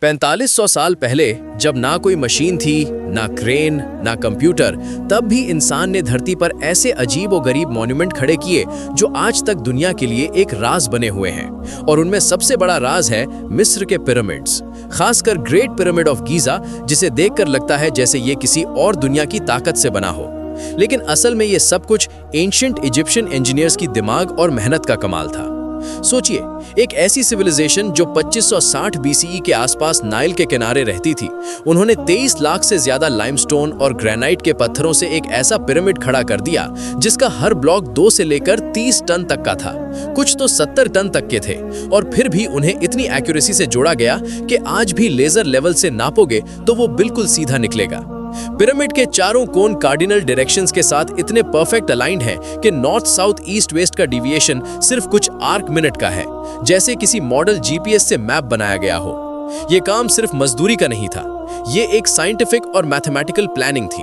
4500 साल पहले जब ना कोई मशीन थी, ना क्रेन, ना कंप्यूटर, तब भी इंसान ने धरती पर ऐसे अजीब और गरीब मॉन्यूमेंट खड़े किए जो आज तक दुनिया के लिए एक राज बने हुए हैं। और उनमें सबसे बड़ा राज है मिस्र के पिरामिड्स, खासकर ग्रेट पिरामिड ऑफ गीजा, जिसे देखकर लगता है जैसे ये किसी और दुनिया की ताकत से बना हो। लेकिन असल में ये सब कुछ एंशिएंट इजिप्शियन इंजीनियर्स की दिमाग और मेहनत का कमाल था। सोचिए, एक ऐसी सिविलाइजेशन जो 2560 बीसीई के आसपास नाइल के किनारे रहती थी, उन्होंने 23 लाख से ज्यादा लाइमस्टोन और ग्रेनाइट के पत्थरों से एक ऐसा पिरामिड खड़ा कर दिया जिसका हर ब्लॉक 2 से लेकर 30 टन तक का था, कुछ तो 70 टन तक के थे। और फिर भी उन्हें इतनी एक्यूरेसी से जोड़ा गया कि आज भी लेजर लेवल से नापोगे तो वो बिल्कुल सीधा निकलेगा। पिरामिड के चारों कोन कार्डिनल डायरेक्शंस के साथ इतने परफेक्ट अलाइंड हैं कि नॉर्थ साउथ ईस्ट वेस्ट का डिविएशन सिर्फ कुछ आर्क मिनट का है, जैसे किसी मॉडल जीपीएस से मैप बनाया गया हो। ये काम सिर्फ मजदूरी का नहीं था, ये एक साइंटिफिक और मैथमेटिकल प्लानिंग थी।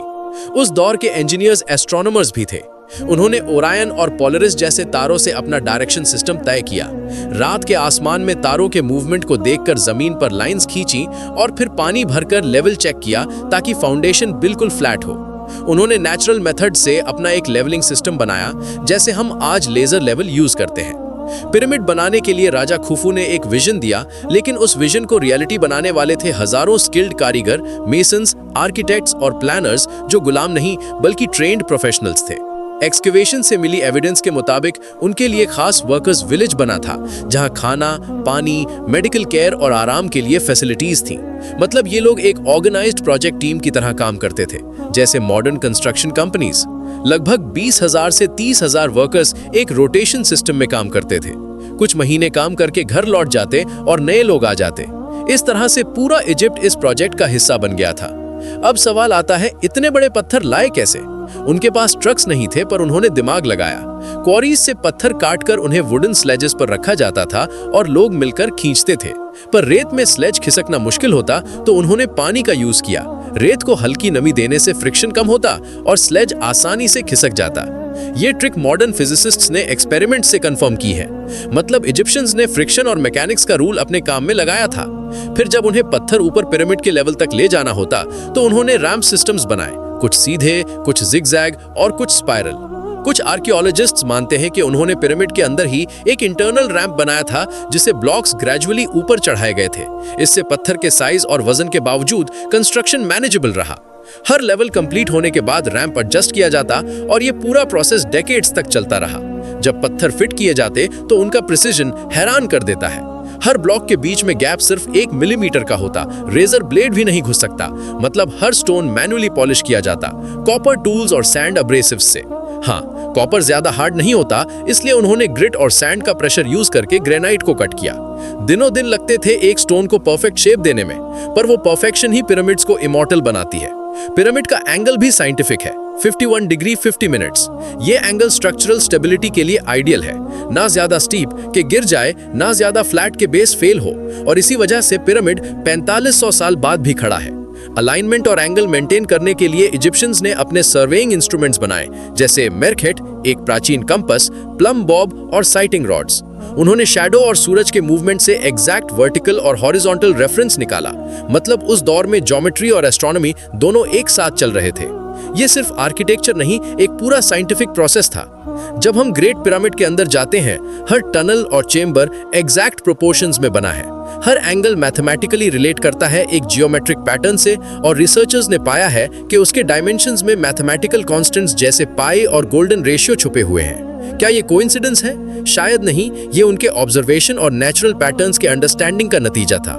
उस दौर के इंजीनियर्स एस्ट्रोनॉमर्स भी थे। उन्होंने ओरायन और पोलरिस जैसे तारों से अपना डायरेक्शन सिस्टम तय किया, रात के आसमान में तारों के मूवमेंट को देखकर जमीन पर लाइंस खींची और फिर पानी भरकर लेवल चेक किया ताकि फाउंडेशन बिल्कुल फ्लैट हो। उन्होंने नेचुरल मेथड से अपना एक लेवलिंग सिस्टम बनाया, जैसे हम आज लेजर लेवल यूज करते हैं। पिरामिड बनाने के लिए राजा खुफू ने एक विजन दिया, लेकिन उस विजन को रियलिटी बनाने वाले थे हजारों स्किल्ड कारीगर, मेसन्स, आर्किटेक्ट्स और प्लानर्स जो गुलाम नहीं बल्कि ट्रेन्ड प्रोफेशनल्स थे। एक्सकेवेशन से मिली एविडेंस के मुताबिक उनके लिए खास वर्कर्स विलेज बना था, जहां खाना, पानी, मेडिकल केयर और आराम के लिए फैसिलिटीज थी। मतलब ये लोग एक ऑर्गेनाइज्ड प्रोजेक्ट टीम की तरह काम करते थे, जैसे मॉडर्न कंस्ट्रक्शन कंपनीज। लगभग 20,000 से 30,000 वर्कर्स एक रोटेशन सिस्टम में काम करते थे। कुछ महीने काम करके घर लौट जाते और नए लोग आ जाते। इस तरह से पूरा इजिप्ट इस प्रोजेक्ट का हिस्सा बन गया था। अब सवाल आता है, इतने बड़े पत्थर लाए कैसे? उनके पास ट्रक्स नहीं थे, पर उन्होंने दिमाग लगाया। क्वारीज से पत्थर काटकर उन्हें वुडन स्लेजेस पर रखा जाता था और लोग मिलकर खींचते थे। पर रेत में स्लेज खिसकना मुश्किल होता, तो उन्होंने पानी का यूज किया। रेत को हल्की नमी देने से फ्रिक्शन कम होता और स्लेज आसानी से खिसक जाता। ये ट्रिक मॉडर्न फिजिसिस्ट्स ने एक्सपेरिमेंट से कंफर्म की है। मतलब इजिप्शियंस ने फ्रिक्शन और मैकेनिक्स का रूल अपने काम में लगाया था। फिर जब उन्हें पत्थर ऊपर पिरामिड के लेवल तक ले जाना होता, तो उन्होंने रैंप सिस्टम्स बनाए, कुछ सीधे, कुछ जिगजैग और कुछ स्पाइरल। कुछ आर्कियोलॉजिस्ट्स मानते हैं कि उन्होंने पिरामिड के अंदर ही एक इंटरनल रैंप बनाया था, जिसे ब्लॉक्स ग्रेजुअली ऊपर चढ़ाए गए थे। इससे पत्थर के साइज और वजन के बावजूद कंस्ट्रक्शन मैनेजेबल रहा। हर लेवल कंप्लीट होने के बाद रैंप एडजस्ट किया जाता और ये पूरा प्रोसेस डेकेड्स तक चलता रहा। जब पत्थर फिट किए जाते तो उनका प्रिसिजन हैरान कर देता है। हर ब्लॉक के बीच में गैप सिर्फ 1 मिलीमीटर का होता, रेजर ब्लेड भी नहीं घुस सकता। मतलब हर स्टोन मैन्युअली पॉलिश किया जाता, कॉपर टूल्स और सैंड अब्रेसिव्स से। हाँ, कॉपर ज्यादा हार्ड नहीं होता, इसलिए उन्होंने ग्रिट और सैंड का प्रेशर यूज करके ग्रेनाइट को कट किया। दिनों दिन लगते थे एक स्टोन को परफेक्ट शेप देने में, पर वो परफेक्शन ही पिरामिड्स को इमॉर्टल बनाती है। पिरामिड का एंगल भी साइंटिफिक है, 51 डिग्री 50 मिनट्स। ये एंगल स्ट्रक्चरल स्टेबिलिटी के लिए आइडियल है, ना ज्यादा स्टीप के गिर जाए, ना ज्यादा फ्लैट के बेस फेल हो। और इसी वजह से पिरामिड 4500 साल बाद भी खड़ा है। अलाइनमेंट और एंगल मेंटेन करने के लिए इजिप्शियंस ने अपने सर्वेइंग इंस्ट्रूमेंट्स बनाए, जैसे मेरखेट, एक प्राचीन कंपास, प्लम बॉब और साइटिंग रॉड्स। उन्होंने शैडो और सूरज के मूवमेंट से एग्जैक्ट वर्टिकल और हॉरिजॉन्टल रेफरेंस निकाला। मतलब उस दौर में ज्योमेट्री और एस्ट्रोनॉमी दोनों एक साथ चल रहे थे। ये सिर्फ आर्किटेक्चर नहीं, एक पूरा साइंटिफिक प्रोसेस था। जब हम ग्रेट पिरामिड के अंदर जाते हैं, हर टनल और चेंबर एग्जैक्ट प्रोपोर्शंस में बना है। हर एंगल मैथमेटिकली रिलेट करता है एक जियोमेट्रिक पैटर्न से, और रिसर्चर्स ने पाया है कि उसके डायमेंशंस में मैथमेटिकल कांस्टेंट्स जैसे पाई और गोल्डन रेशियो छुपे हुए हैं। क्या ये कोइंसिडेंस है? शायद नहीं, ये उनके ऑब्जर्वेशन और नेचुरल पैटर्न्स के अंडरस्टैंडिंग का नतीजा था।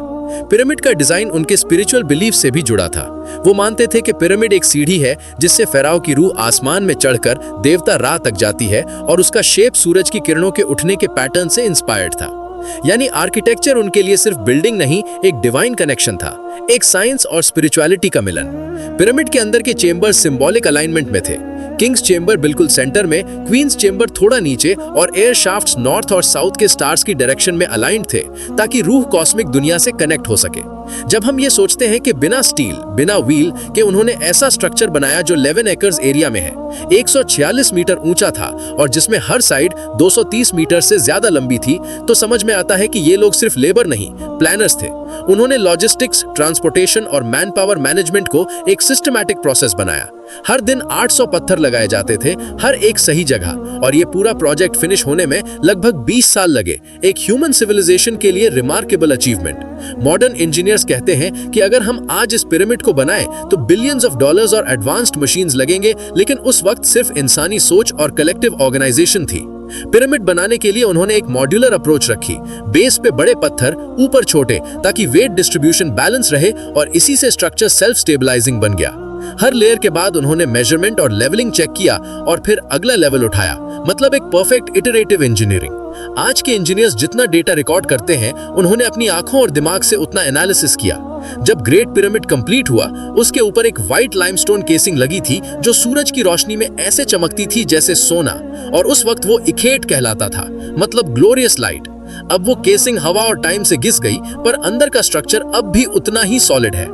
पिरामिड का डिजाइन उनके स्पिरिचुअल बिलीफ से भी जुड़ा था। वो मानते थे कि पिरामिड एक सीढ़ी है जिससे फेराओ की रूह आसमान में चढ़कर देवता रा तक जाती है, और उसका शेप सूरज की किरणों के उठने के पैटर्न से इंस्पायर्ड था। यानी आर्किटेक्चर उनके लिए सिर्फ बिल्डिंग नहीं, एक डिवाइन कनेक्शन था, एक साइंस और स्पिरिचुअलिटी का मिलन। पिरामिड के अंदर के चेंबर्स सिंबॉलिक अलाइनमेंट में थे। किंग्स चेंबर बिल्कुल सेंटर में, क्वींस चेंबर थोड़ा नीचे, और एयर शाफ्ट्स नॉर्थ और साउथ के स्टार्स की डायरेक्शन में अलाइंड थे, ताकि रूह कॉस्मिक दुनिया से कनेक्ट हो सके। जब हम ये सोचते हैं कि बिना स्टील, बिना व्हील के उन्होंने ऐसा स्ट्रक्चर बनाया जो 11 एकर्स एरिया में है, 146 मीटर ऊंचा था और जिसमें हर साइड 230 मीटर से ज्यादा लंबी थी, तो समझ में आता है कि ये लोग सिर्फ लेबर नहीं, प्लानर्स थे। उन्होंने लॉजिस्टिक्स, ट्रांसपोर्टेशन और मैन पावर मैनेजमेंट को एक सिस्टमैटिक प्रोसेस बनाया। हर दिन 800 पत्थर लगाए जाते थे, हर एक सही जगह, और ये पूरा प्रोजेक्ट फिनिश होने में लगभग 20 साल लगे। एक ह्यूमन सिविलाइजेशन के लिए रिमार्केबल अचीवमेंट। मॉडर्न इंजीनियर्स कहते हैं कि अगर हम आज इस पिरामिड को बनाएं तो बिलियंस ऑफ डॉलर्स और एडवांस्ड मशीन्स लगेंगे, लेकिन उस वक्त सिर्फ इंसानी सोच और कलेक्टिव ऑर्गेनाइजेशन थी। पिरामिड बनाने के लिए उन्होंने एक मॉड्यूलर अप्रोच रखी, बेस पे बड़े पत्थर, ऊपर छोटे, ताकि वेट डिस्ट्रीब्यूशन बैलेंस रहे, और इसी से स्ट्रक्चर सेल्फ स्टेबलाइजिंग बन गया। हर लेयर के बाद उन्होंने मेजरमेंट और लेवलिंग चेक किया और फिर अगला लेवल उठाया, मतलब एक परफेक्ट इटरेटिव इंजीनियरिंग। आज के इंजीनियर्स जितना डेटा रिकॉर्ड करते हैं, उन्होंने अपनी आंखों और दिमाग से उतना एनालिसिस किया। जब ग्रेट पिरामिड कंप्लीट हुआ, उसके ऊपर एक व्हाइट लाइमस्टोन केसिंग लगी थी जो सूरज की रोशनी में ऐसे चमकती थी जैसे सोना, और उस वक्त वो इखेट कहलाता था, मतलब ग्लोरियस लाइट। अब वो केसिंग हवा और टाइम से घिस गई, पर अंदर का स्ट्रक्चर अब भी उतना ही सॉलिड है।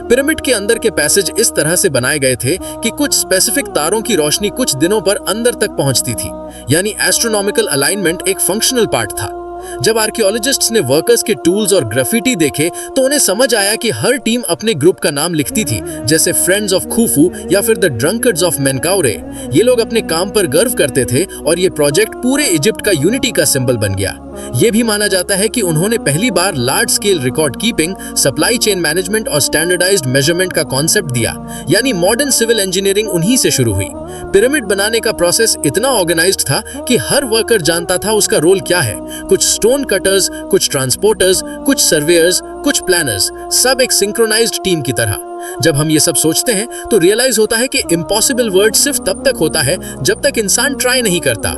पिरामिड के अंदर के पैसेज इस तरह से बनाए गए थे कि कुछ स्पेसिफिक तारों की रोशनी कुछ दिनों पर अंदर तक पहुंचती थी, यानी एस्ट्रोनॉमिकल अलाइनमेंट एक फंक्शनल पार्ट था। जब आर्कियोलॉजिस्ट्स ने वर्कर्स के टूल्स और ग्राफिटी देखे, तो उन्हें समझ आया कि हर टीम अपने ग्रुप का नाम लिखती थी, जैसे फ्रेंड्स ऑफ खूफू या फिर द ड्रंकर्ड्स ऑफ मेनकाउरे। ये लोग अपने काम पर गर्व करते थे और ये प्रोजेक्ट पूरे इजिप्ट का यूनिटी का सिंबल बन गया। ये भी माना जाता है कि उन्होंने पहली बार large scale record keeping, supply chain management और स्टैंडर्डाइज्ड मेजरमेंट का कॉन्सेप्ट दिया, यानी मॉडर्न सिविल इंजीनियरिंग उन्हीं से शुरू हुई। पिरामिड बनाने का प्रोसेस इतना ऑर्गेनाइज्ड था कि हर वर्कर जानता था उसका रोल क्या है। कुछ स्टोन कटर्स, कुछ ट्रांसपोर्टर्स, कुछ सर्वेयर्स, कुछ प्लानर्स, सब एक सिंक्रोनाइज्ड टीम की तरह। जब हम ये सब सोचते हैं तो रियलाइज होता है कि इम्पॉसिबल वर्ड सिर्फ तब तक होता है जब तक इंसान ट्राई नहीं करता।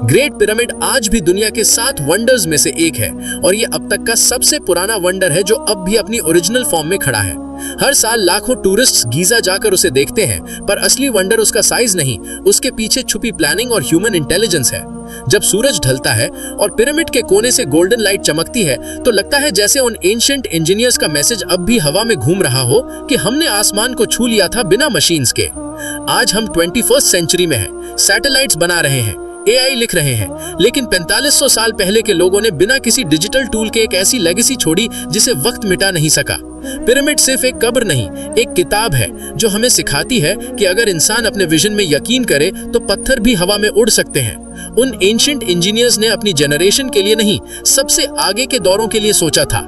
ग्रेट पिरामिड आज भी दुनिया के 7 वंडर्स में से एक है, और ये अब तक का सबसे पुराना वंडर है जो अब भी अपनी ओरिजिनल फॉर्म में खड़ा है। हर साल लाखों टूरिस्ट्स गीजा जाकर उसे देखते हैं, पर असली वंडर उसका साइज नहीं, उसके पीछे छुपी प्लानिंग और ह्यूमन इंटेलिजेंस है। जब सूरज ढलता है और पिरामिड के कोने से गोल्डन लाइट चमकती है, तो लगता है जैसे उन एंशिएंट इंजीनियर्स का मैसेज अब भी हवा में घूम रहा हो कि हमने आसमान को छू लिया था बिना मशीन्स के। आज हम 21st सेंचुरी में हैं, सैटेलाइट्स बना रहे हैं, एआई लिख रहे हैं, लेकिन 4500 साल पहले के लोगों ने बिना किसी डिजिटल टूल के एक ऐसी लेगेसी छोड़ी जिसे वक्त मिटा नहीं सका। पिरामिड सिर्फ एक कब्र नहीं, एक किताब है जो हमें सिखाती है कि अगर इंसान अपने विजन में यकीन करे तो पत्थर भी हवा में उड़ सकते हैं। उन एंशिएंट इंजीनियर्स ने अपनी जनरेशन के लिए नहीं, सबसे आगे के दौरों के लिए सोचा था।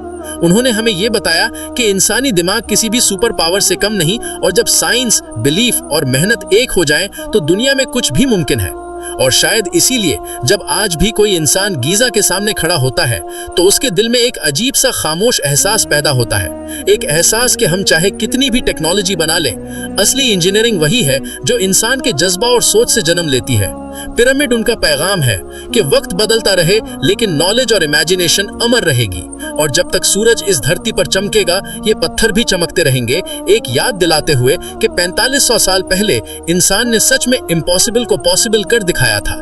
उन्होंने हमें यह बताया कि इंसानी दिमाग किसी भी सुपर पावर से कम नहीं, और जब साइंस, बिलीफ और मेहनत एक हो जाए तो दुनिया में कुछ भी मुमकिन है। और शायद इसीलिए जब आज भी कोई इंसान गीजा के सामने खड़ा होता है तो उसके दिल में एक अजीब सा खामोश एहसास पैदा होता है, एक एहसास कि हम चाहे कितनी भी टेक्नोलॉजी बना लें, असली इंजीनियरिंग वही है जो इंसान के जज्बा और सोच से जन्म लेती है। पिरामिड उनका पैगाम है कि वक्त बदलता रहे लेकिन नॉलेज और इमेजिनेशन अमर रहेगी, और जब तक सूरज इस धरती पर चमकेगा ये पत्थर भी चमकते रहेंगे, एक याद दिलाते हुए कि 4500 साल पहले इंसान ने सच में इम्पॉसिबल को पॉसिबल कर दिखाया था।